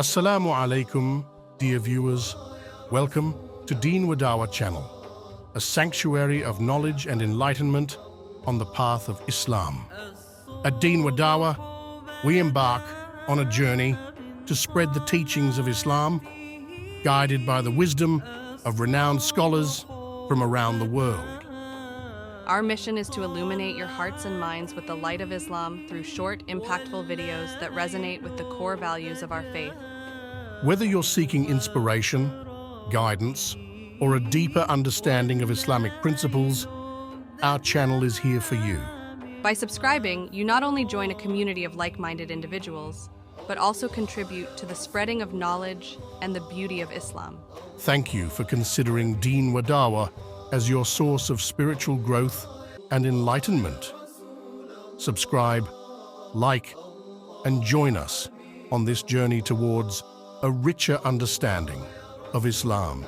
Assalamu alaikum, dear viewers. Welcome to DeenWaDawah channel, a sanctuary of knowledge and enlightenment on the path of Islam. At DeenWaDawah, we embark on a journey to spread the teachings of Islam, guided by the wisdom of renowned scholars from around the world. Our mission is to illuminate your hearts and minds with the light of Islam through short, impactful videos that resonate with the core values of our faith. Whether you're seeking inspiration, guidance, or a deeper understanding of Islamic principles, our channel is here for you. By subscribing, you not only join a community of like-minded individuals, but also contribute to the spreading of knowledge and the beauty of Islam. Thank you for considering DeenWaDawah as your source of spiritual growth and enlightenment. Subscribe, like, and join us on this journey towards a richer understanding of Islam.